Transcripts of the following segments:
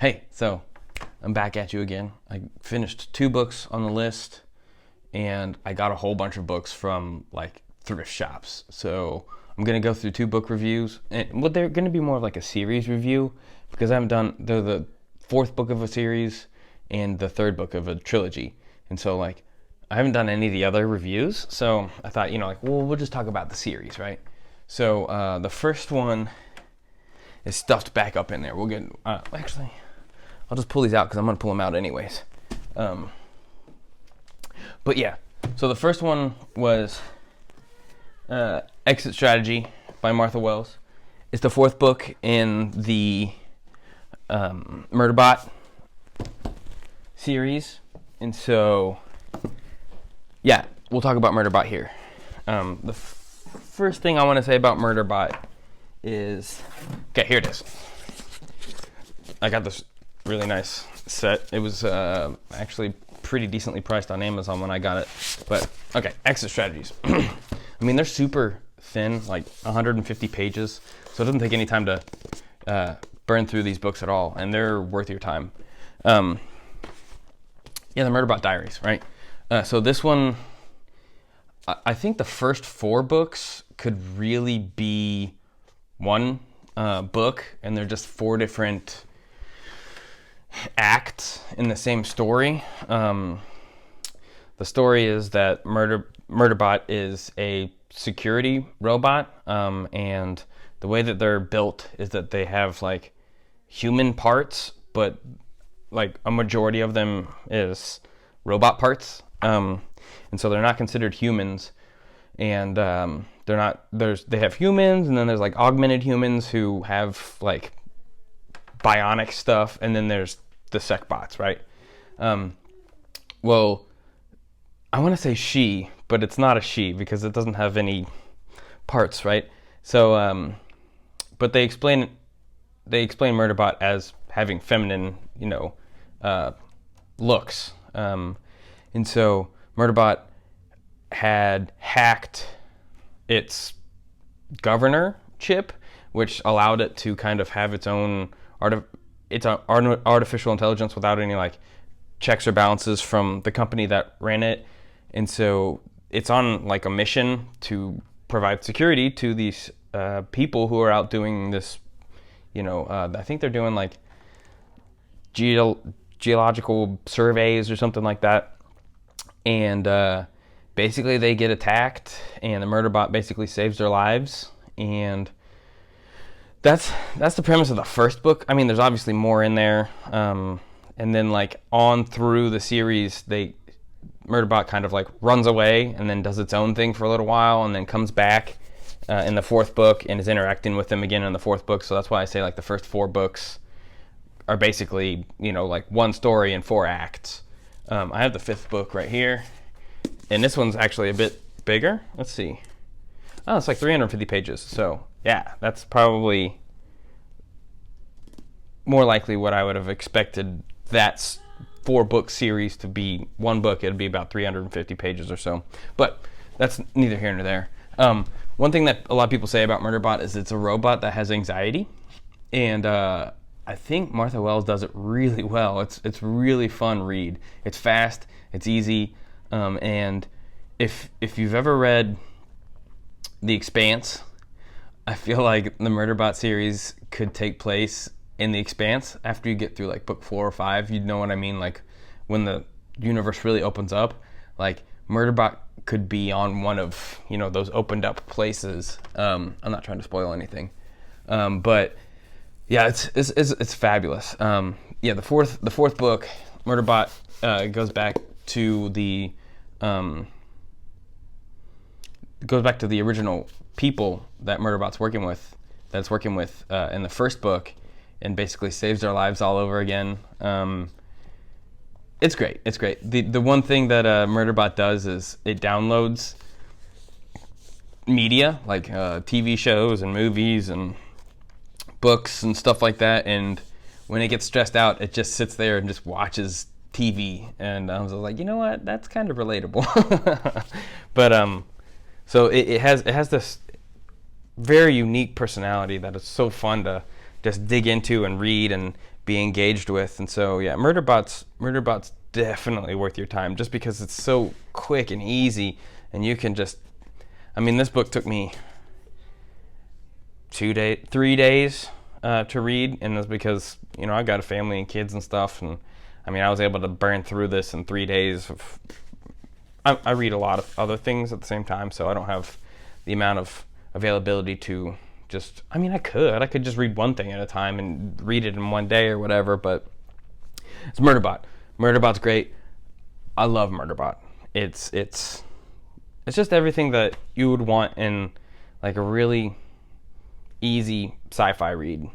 Hey, so I'm back at you again. I finished 2 books on the list, and I got a whole bunch of books from like thrift shops. So I'm gonna go through 2 book reviews, and well, they're gonna be more of like a series review because I haven't done. They're the 4th book of a series and the 3rd book of a trilogy, and so like I haven't done any of the other reviews. So I thought, well, we'll just talk about the series, right? So the first one is stuffed back up in there. We'll get actually. I'll just pull these out because I'm going to pull them out anyways. But yeah, so the first one was Exit Strategy by Martha Wells. It's the 4th book in the Murderbot series. And so, yeah, we'll talk about Murderbot here. The first thing I want to say about Murderbot is... Okay, here it is. I got this really nice set. It was actually pretty decently priced on Amazon when I got it. But okay, Exit Strategies. I mean, they're super thin, like 150 pages, so it doesn't take any time to burn through these books at all, and they're worth your time. Yeah, the Murderbot Diaries, right? So this one, I think the first 4 books could really be one book, and they're just 4 different acts in the same story. The story is that Murderbot is a security robot, and the way that they're built is that they have like human parts, but like a majority of them is robot parts, and so they're not considered humans. And they have humans, and then there's like augmented humans who have like bionic stuff, and then there's the sec bots, right? Well, I want to say she, but it's not a she because it doesn't have any parts, right? So, but they explain Murderbot as having feminine, looks, and so Murderbot had hacked its governor chip, which allowed it to kind of have its own artificial intelligence without any like checks or balances from the company that ran it. And so it's on like a mission to provide security to these people who are out doing this, I think they're doing like geological surveys or something like that. And basically they get attacked, and the Murderbot basically saves their lives. And that's the premise of the first book. I mean, there's obviously more in there, and then like on through the series, Murderbot kind of like runs away and then does its own thing for a little while, and then comes back in the 4th book and is interacting with them again in the 4th book. So that's why I say like the first 4 books are basically like one story in 4 acts. I have the 5th book right here, and this one's actually a bit bigger. Let's see. Oh, it's like 350 pages. So yeah, that's probably more likely what I would have expected that 4-book series to be. One book, it'd be about 350 pages or so. But that's neither here nor there. One thing that a lot of people say about Murderbot is it's a robot that has anxiety. And I think Martha Wells does it really well. It's really fun read. It's fast, it's easy, and if you've ever read The Expanse, I feel like the Murderbot series could take place in The Expanse after you get through like book 4 or 5. You know what I mean? Like when the universe really opens up, like Murderbot could be on one of those opened up places. I'm not trying to spoil anything, but yeah, it's fabulous. Yeah, the fourth book, Murderbot goes back to the original people that Murderbot's working with, in the 1st book, and basically saves their lives all over again. It's great. The one thing that Murderbot does is it downloads media like TV shows and movies and books and stuff like that, and when it gets stressed out, it just sits there and just watches TV. And I was like, you know what? That's kind of relatable. But so it has this very unique personality that is so fun to just dig into and read and be engaged with. And so yeah, Murderbot's definitely worth your time, just because it's so quick and easy, and you can just, I mean, this book took me 3 days to read, and that's because, you know, I've got a family and kids and stuff, and I mean, I was able to burn through this in 3 days. I read a lot of other things at the same time, so I don't have the amount of availability to just, I mean, I could just read one thing at a time and read it in one day or whatever, but it's Murderbot. Murderbot's great. I love Murderbot. It's just everything that you would want in like a really easy sci-fi read.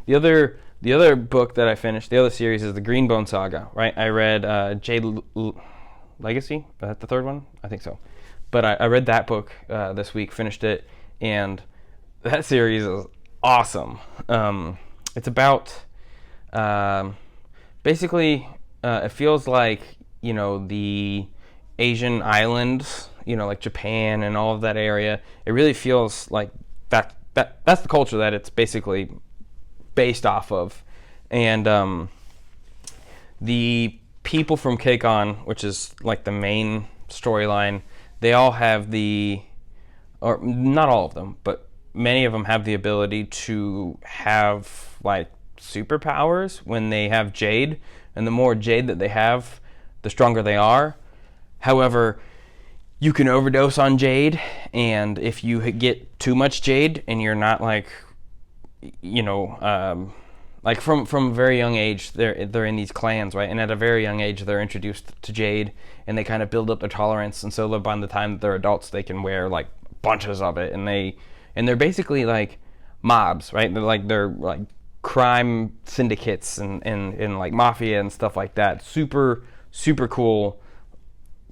The other book that I finished, the other series, is the Green Bone Saga, right? I read Jade Legacy. Is that the third one? I think so. But I read that book this week, finished it, and that series is awesome. It's about basically it feels like, you know, the Asian islands, you know, like Japan and all of that area. It really feels like that's the culture that it's basically based off of. And the people from Keikon, which is like the main storyline, they all have or not all of them, but many of them have the ability to have like superpowers when they have Jade, and the more Jade that they have, the stronger they are. However, you can overdose on Jade, and if you get too much Jade and you're not like, you know, like from a very young age, they're in these clans, right? And at a very young age, they're introduced to Jade, and they kind of build up their tolerance. And so by the time that they're adults, they can wear like bunches of it, and they're basically like mobs, right? They're like crime syndicates and like mafia and stuff like that. Super cool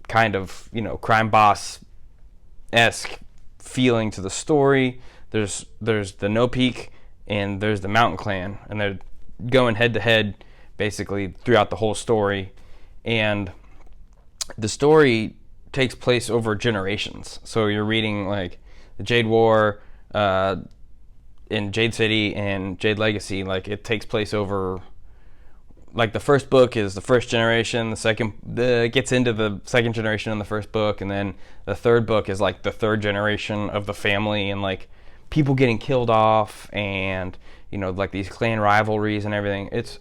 kind of, you know, crime boss-esque feeling to the story. There's the No Peak and there's the Mountain Clan, and they're going head to head basically throughout the whole story. And the story takes place over generations. So you're reading like the Jade War in Jade City and Jade Legacy. Like, it takes place over, like, the first book is the first generation, gets into the second generation in the first book, and then the third book is like the third generation of the family, and like people getting killed off, and, you know, like these clan rivalries and everything. It's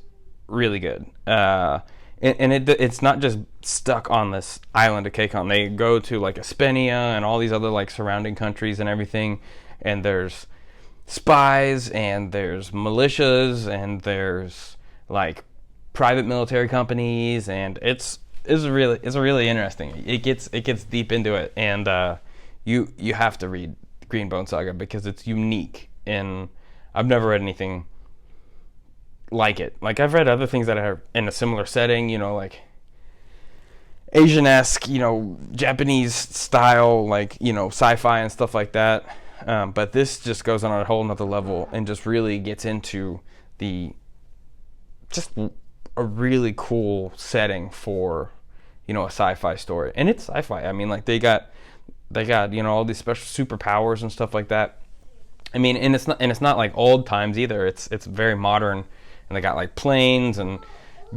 really good. And it's not just stuck on this island of Keikon. They go to like Espenia and all these other like surrounding countries and everything, and there's spies and there's militias and there's like private military companies, and it's really interesting. It gets deep into it, and you have to read Green Bone Saga because it's unique, and I've never read anything like it. Like, I've read other things that are in a similar setting, you know, like Asian-esque, you know, Japanese style, like, you know, sci-fi and stuff like that. But this just goes on a whole nother level and just really gets into just a really cool setting for, you know, a sci-fi story. And it's sci-fi. I mean, like, they got, you know, all these special superpowers and stuff like that. I mean, and it's not like old times either. It's very modern, and they got like planes and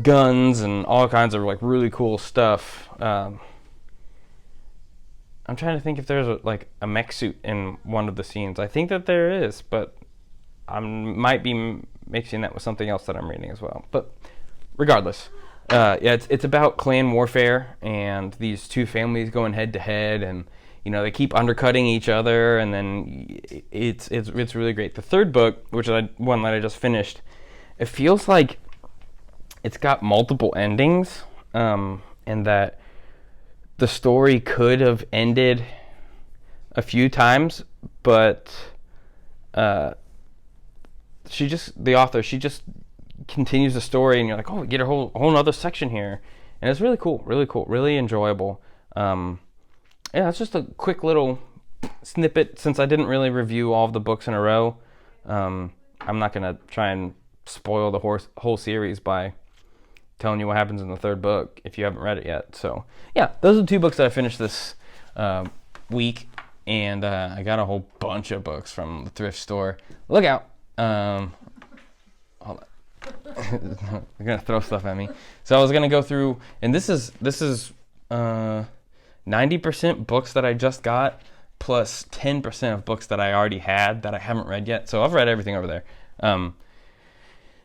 guns and all kinds of like really cool stuff. I'm trying to think if there's like a mech suit in one of the scenes. I think that there is, but I might be mixing that with something else that I'm reading as well. But regardless, yeah, it's about clan warfare and these two families going head to head, and, you know, they keep undercutting each other, and then it's really great. The third book, which is one that I just finished, it feels like it's got multiple endings, and that the story could have ended a few times, but the author continues the story, and you're like, oh, we get a whole other section here, and it's really cool, really enjoyable. Yeah, it's just a quick little snippet. Since I didn't really review all of the books in a row, I'm not gonna try and spoil the whole series by telling you what happens in the third book if you haven't read it yet. So yeah, those are the two books that I finished this week, and I got a whole bunch of books from the thrift store. Look out! Hold on. They're gonna throw stuff at me. So I was gonna go through, and this is 90% books that I just got, plus 10% of books that I already had that I haven't read yet. So I've read everything over there.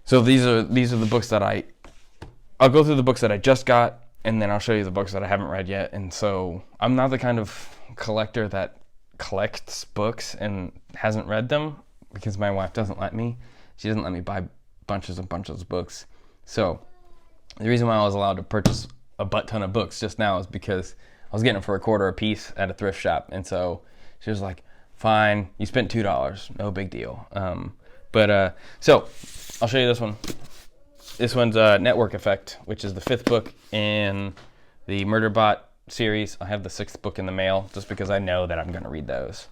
So these are the books that I'll go through the books that I just got, and then I'll show you the books that I haven't read yet. And so I'm not the kind of collector that collects books and hasn't read them, because my wife doesn't let me. She doesn't let me buy bunches of books. So the reason why I was allowed to purchase a butt ton of books just now is because I was getting them for $1 a piece at a thrift shop. And so she was like, fine, you spent $2, no big deal. So I'll show you this one. This one's Network Effect, which is the 5th book in the Murderbot series. I have the 6th book in the mail just because I know that I'm going to read those.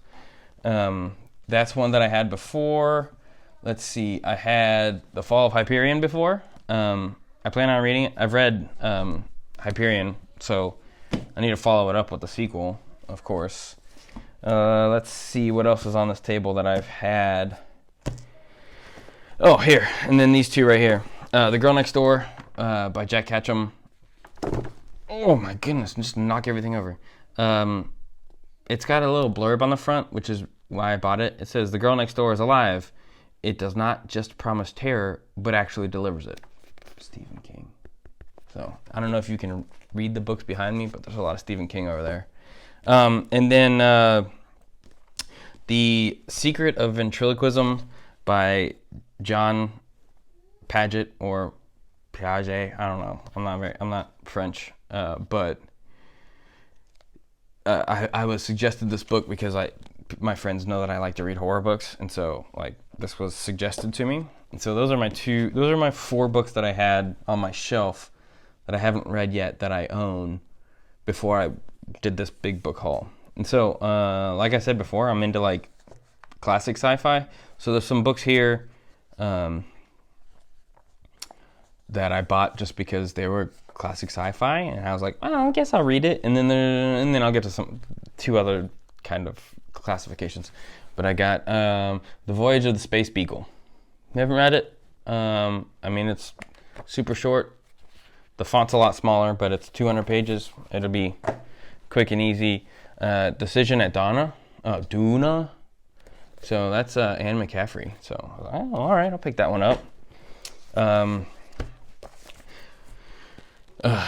That's one that I had before. Let's see, I had The Fall of Hyperion before. I plan on reading it. I've read Hyperion, so I need to follow it up with the sequel, of course. Let's see what else is on this table that I've had. Oh, here, and then these two right here. The Girl Next Door by Jack Ketchum. Oh my goodness, just knock everything over. It's got a little blurb on the front, which is why I bought it. It says, "The girl next door is alive. It does not just promise terror, but actually delivers it." Stephen King. So I don't know if you can read the books behind me, but there's a lot of Stephen King over there. And then The Secret of Ventriloquism by John Paget or Piaget. I don't know. I'm not French, but I was suggested this book because my friends know that I like to read horror books, and so this was suggested to me. And so those are my 4 books that I had on my shelf that I haven't read yet that I own before I did this big book haul. And so, like I said before, I'm into classic sci-fi. So there's some books here that I bought just because they were classic sci-fi, and I was like, I guess I'll read it, and then I'll get to 2 other kind of classifications. But I got The Voyage of the Space Beagle. You haven't read it? It's super short. The font's a lot smaller, but it's 200 pages. It'll be quick and easy. Decision at Duna. So that's Anne McCaffrey. So all right, I'll pick that one up.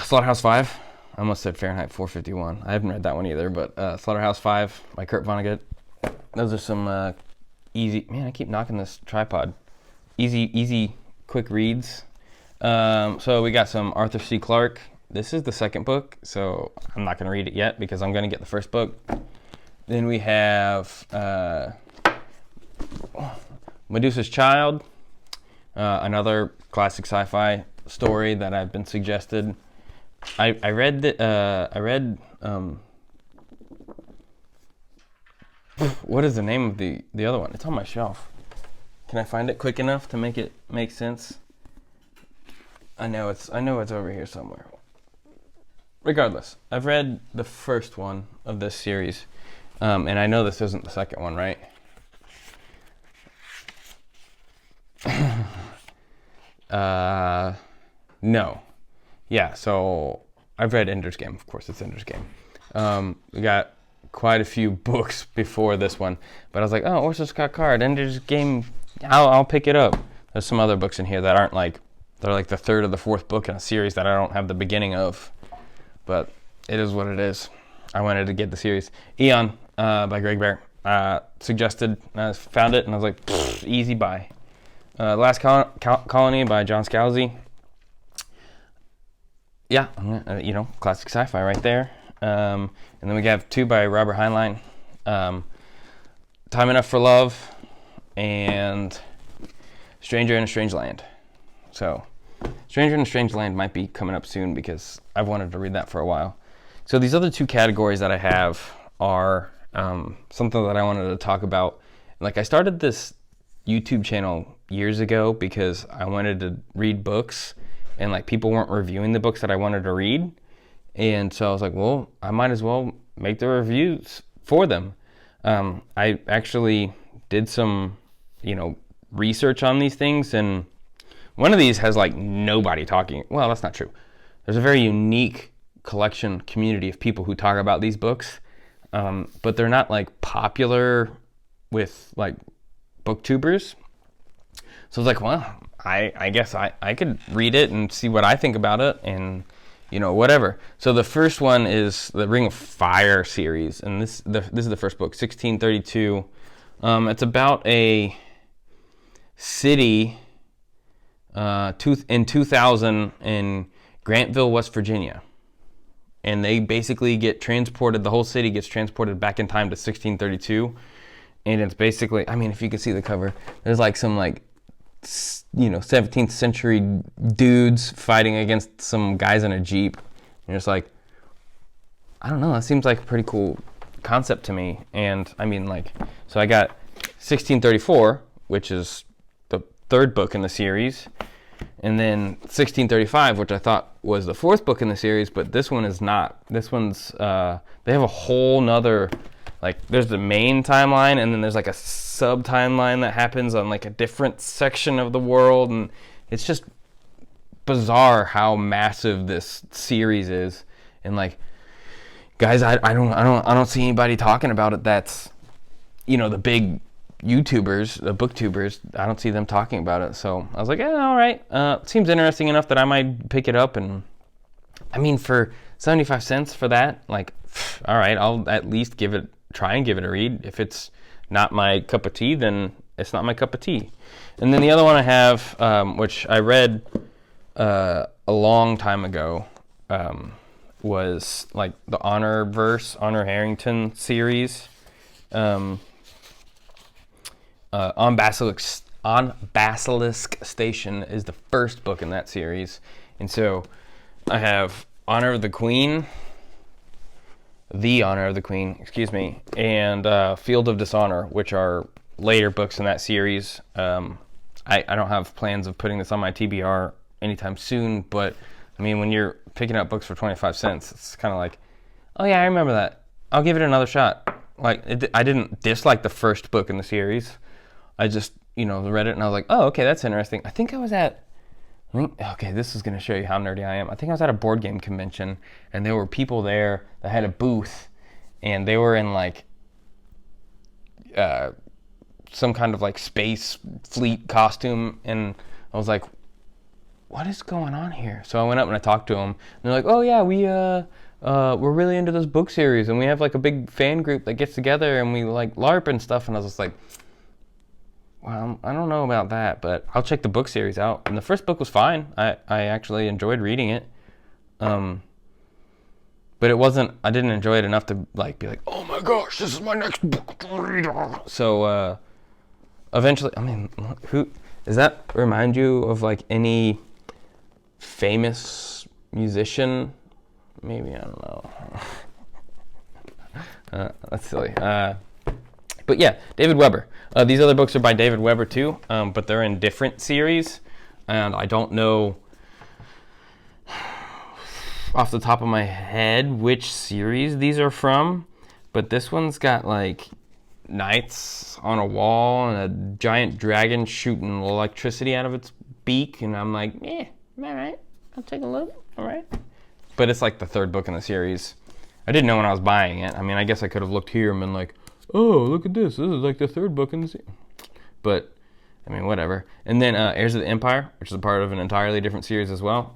Slaughterhouse 5. I almost said Fahrenheit 451. I haven't read that one either, but Slaughterhouse 5 by Kurt Vonnegut. Those are some easy... Man, I keep knocking this tripod. Easy, quick reads. So we got some Arthur C. Clarke. This is the 2nd book, so I'm not going to read it yet because I'm going to get the 1st book. Then we have Medusa's Child, another classic sci-fi story that I've been suggested. I read what is the name of the other one? It's on my shelf. Can I find it quick enough to make it make sense? I know it's over here somewhere. Regardless, I've read the 1st one of this series, and I know this isn't the 2nd one, right? No. Yeah, so I've read Ender's Game. Of course, it's Ender's Game. We got quite a few books before this one, but I was like, oh, Orson Scott Card, Ender's Game, I'll pick it up. There's some other books in here that aren't they're the 3rd or the 4th book in a series that I don't have the beginning of, but it is what it is. I wanted to get the series. Eon by Greg Bear. Suggested, I found it, and I was like, easy buy. Last Colony by John Scalzi. Yeah, classic sci-fi right there. And then we have 2 by Robert Heinlein. Time Enough for Love and Stranger in a Strange Land. So Stranger in a Strange Land might be coming up soon because I've wanted to read that for a while. So these other 2 categories that I have are something that I wanted to talk about. I started this YouTube channel years ago because I wanted to read books, and people weren't reviewing the books that I wanted to read. And so I was like, well, I might as well make the reviews for them. I actually did some, research on these things and one of these has like nobody talking. Well, that's not true. There's a very unique community of people who talk about these books, but they're not like popular with like booktubers. So I was like, well, I guess I could read it and see what I think about it, and whatever. So the first one is the Ring of Fire series, and this is the first book, 1632. It's about a city in 2000 in Grantville, West Virginia. And they basically get transported, the whole city gets transported back in time to 1632. And it's basically, I mean, if you can see the cover, there's like some 17th century dudes fighting against some guys in a Jeep. And it's like, I don't know, that seems like a pretty cool concept to me. And I mean, so I got 1634, which is the third book in the series. And then 1635, which I thought was the fourth book in the series, but this one is not. This one's, they have a whole nother, there's the main timeline, and then there's like a sub-timeline that happens on like a different section of the world, and it's just bizarre how massive this series is. And guys, I don't see anybody talking about it that's, the big YouTubers, the booktubers, I don't see them talking about it. So I was like, all right. Seems interesting enough that I might pick it up. And I mean, for 75 cents for that, all right, I'll at least try and give it a read. If it's not my cup of tea, then it's not my cup of tea. And then the other one I have, which I read a long time ago, was the Honor Harrington series. On Basilisk Station is the first book in that series. And so I have The Honor of the Queen, and Field of Dishonor, which are later books in that series. I don't have plans of putting this on my TBR anytime soon, but I mean, when you're picking up books for 25 cents, it's kind of like, oh yeah, I remember that. I'll give it another shot. I didn't dislike the first book in the series. I just, read it and I was like, oh, okay, that's interesting. Okay, this is going to show you how nerdy I am. I think I was at a board game convention, and there were people there that had a booth, and they were in some kind of space fleet costume, and I was like, what is going on here? So I went up and I talked to them, and they're like, oh yeah, we're really into this book series, and we have a big fan group that gets together, and we LARP and stuff. And I was just like, well, I don't know about that, but I'll check the book series out. And the first book was fine. I actually enjoyed reading it. But I didn't enjoy it enough to be like, oh my gosh, this is my next book to read. So eventually, I mean, who does that remind you of any famous musician? Maybe, I don't know. That's silly. But yeah, David Weber. These other books are by David Weber too, but they're in different series, and I don't know off the top of my head which series these are from, but this one's got knights on a wall and a giant dragon shooting electricity out of its beak, and I'm like, all right, I'll take a look, all right. But it's the third book in the series. I didn't know when I was buying it. I mean, I guess I could have looked here and been like, oh, look at this. This is the third book in the series. But, I mean, whatever. And then Heirs of the Empire, which is a part of an entirely different series as well.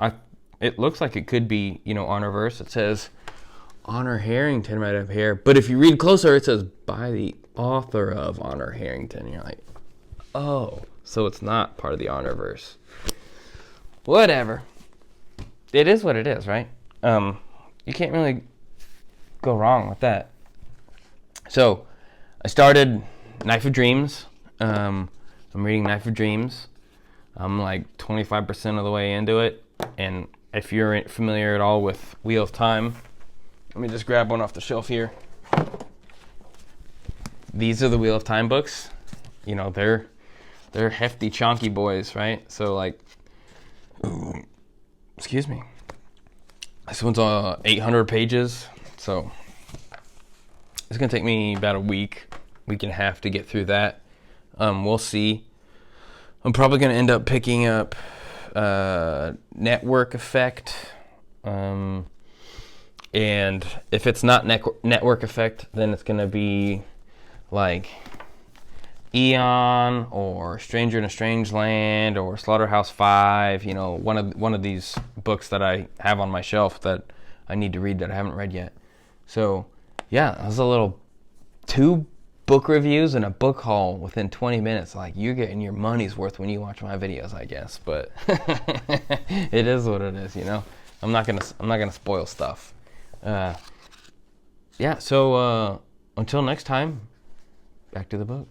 It looks like it could be, Honorverse. It says Honor Harrington right up here. But if you read closer, it says by the author of Honor Harrington. And you're like, oh, so it's not part of the Honorverse. Whatever. It is what it is, right? You can't really go wrong with that. So, I started Knife of Dreams. I'm reading Knife of Dreams. I'm 25% of the way into it. And if you're familiar at all with Wheel of Time, let me just grab one off the shelf here. These are the Wheel of Time books. They're hefty, chunky boys, right? So excuse me. This one's 800 pages, so it's gonna take me about a week and a half to get through that. We'll see. I'm probably gonna end up picking up Network Effect. And if it's not Network Effect, then it's going to be like Eon or Stranger in a Strange Land or Slaughterhouse 5, you know, one of these books that I have on my shelf that I need to read that I haven't read yet. So, yeah, that was a little 2 book reviews and a book haul within 20 minutes. Like, you're getting your money's worth when you watch my videos, I guess, but it is what it is, you know. I'm not gonna spoil stuff. Yeah, so until next time, back to the book.